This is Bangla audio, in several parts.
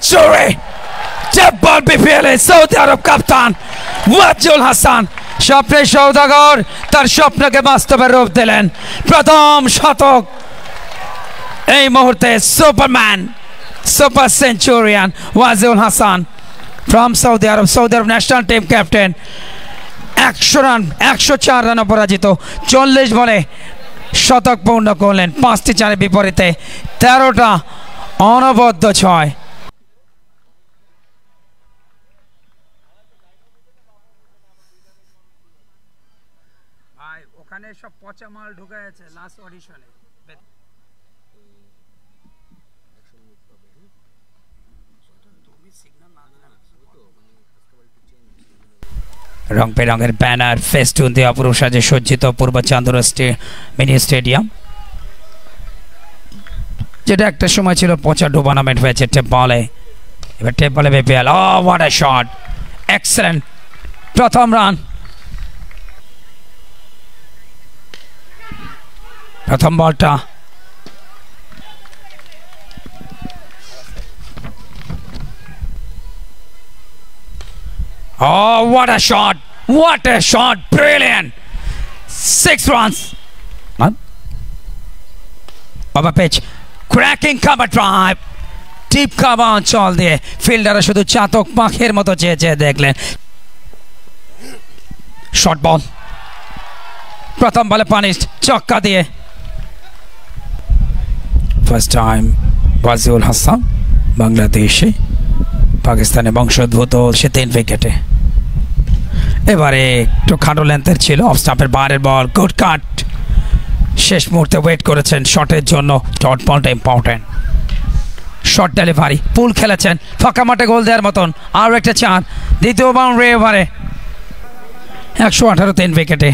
সেঞ্চুরি জব্বর বিপিএলে সৌদি আরব কাপ্তান ওয়াজিউল হাসান স্বপ্নের সৌদাগর তার স্বপ্নকে বাস্তবে রূপ দিলেন প্রথম শতক এই মুহূর্তে superman super centurion Wajiul Hasan from Saudi Arab national team captain 100 run 104 run অপরাজিত 40 বলে শতক পূর্ণ করলেন 5টি চারের বিপরীতে 13টা অনবদ্য 6 ভাই ওখানে সব পচা মাল ঢুকে আছে লাস্ট অডিশনে রং বেরঙের ব্যানার ফেস্টুন দিয়ে অপরূপ সাজে সজ্জিত পূর্ব চান্দুরা মিনি স্টেডিয়াম যেটা একটা সময় ছিল পচা টুর্নামেন্ট হয়েছে টেপ বলে এবার টেপ বলে বিপিএল ও হোয়াট আ শট এক্সেলেন্ট প্রথম রান প্রথম বলটা oh what a shot brilliant 6 runs over pitch cracking cover drive deep cover অঞ্চল দিয়ে ফিল্ডাররা শুধু চাতক পাখির মতো চেয়ে চেয়ে দেখলেন শর্ট বল প্রথম বলে পানিশড ছক্কা দিয়ে ফার্স্ট টাইম ওয়াজিউল হাসান বাংলাদেশে পাকিস্তানের বংশোদ্ভূত সে 3 উইকেটে এবারে একটু খাটো লেন্থের ছিল অফ স্টাম্পের বাইরের বল গুড কাট শেষ মুহূর্তে ওয়েট করেছেন শটের জন্য ডট বলটা ইম্পর্টেন্ট শর্ট ডেলিভারি পুল খেলেছেন ফাঁকা মাঠে গোল দেওয়ার মতন আরও একটা চার দ্বিতীয় বাউন্ডারি এবারে 118 3 উইকেটে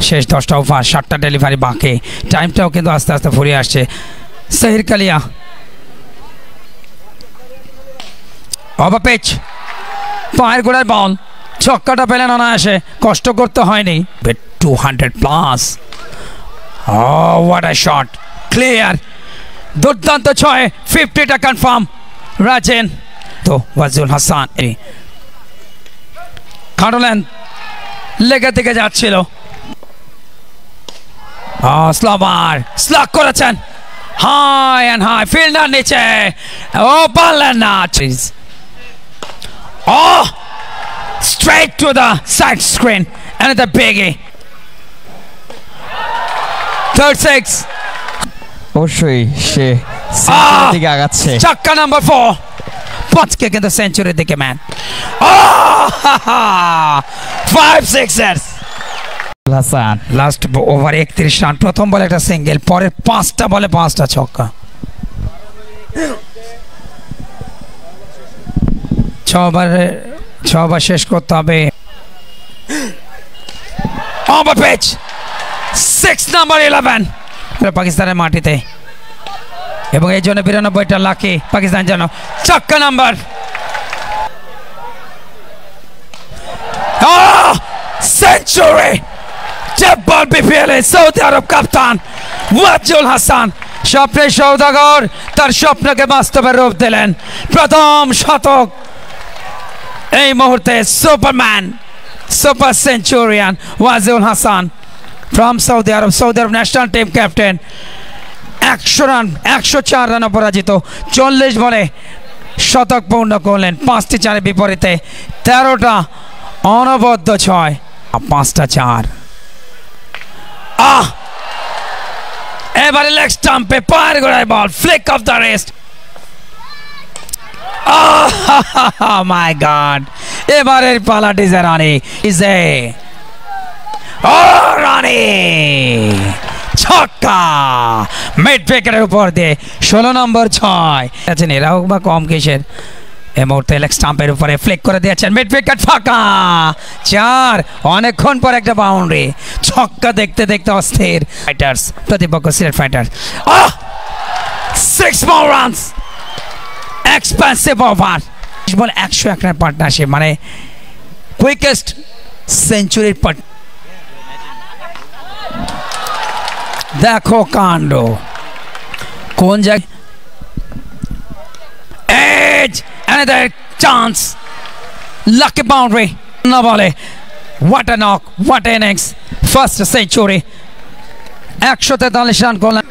শেষ 10টা ওভার 7টা ডেলিভারি বাকি টাইমটাও কিন্তু আস্তে আস্তে ফুরিয়ে আসছে সাহির কালিয়া ওভার পিচ পায়ের গোড়ায় বল ছক্কাটা পেলেন অনায়াসে কষ্ট করতে হয়নি 200 plus what a shot clear দুর্দান্ত 6 50টা কনফার্ম রাজেন তো ওয়াজিউল হাসান খাটলেন লেগে থেকে যাচ্ছিল স্লাবার স্লাগ করেছেন হাই অ্যান্ড হাই ফিল্ডার নিচে ও পারলেন না oh straight to the side screen and the biggie 36 অবশ্যই সে সেঞ্চুরির দিকে আগাচ্ছে ছক্কা নাম্বার 4 পাঁচকে কিন্তু সেঞ্চুরির দিকে man 5 sixers Hasan last over 31 run প্রথম বলে একটা সিঙ্গেল পরের 5টা বলে 5টা ছক্কা 6 ওভার শেষ করতে হবে ওভার পিচ 6 নাম্বার 11 পাকিস্তানের মাটিতে এবং এই জন্য 92টা লাকি পাকিস্তান যেন ছক্কা নাম্বার সেঞ্চুরি জব্বর বিপিএলে সৌদি আরব কাপ্তান ওয়াজিউল হাসান স্বপ্নের সৌদাগর তার স্বপ্নকে বাস্তবে রূপ দিলেন প্রথম শতক এই মুহূর্তে superman super centurion Wajiul Hasan from Saudi Arab national team captain 100 run 104 run অপরাজিত 40 বলে শতক পূর্ণ করলেন 5টি চারের বিপরীতে 13টা অনবদ্য 6 5টা 4 এবারে লেগ স্টাম্পে পায়ের গোড়ায় ball flick off the wrist my god এবারের পালাটি যে রানি ইজে রানি ছক্কা মিড উইকেটের উপর দিয়ে 16 নম্বর 6 আছেন এরাও বা কম কিসের এই মুহূর্তে লেগ স্টাম্পের উপরে ফ্লিক করে দিয়েছেন মিড উইকেট ফাঁকা 4 অনেকক্ষণ পর একটা বাউন্ডারি ছক্কা দেখতে দেখতে অস্থির ফাইটার্স প্রতিপক্ষ Sylhet fighters 6 more runs expensive over ball 101 run partnership মানে কুইকেস্ট সেঞ্চুরির পার্ট দেখো কাণ্ড কোন জায়গায় edge another chance. Lucky boundary. No ball. What a knock. What an innings. First century. 143 run করলেন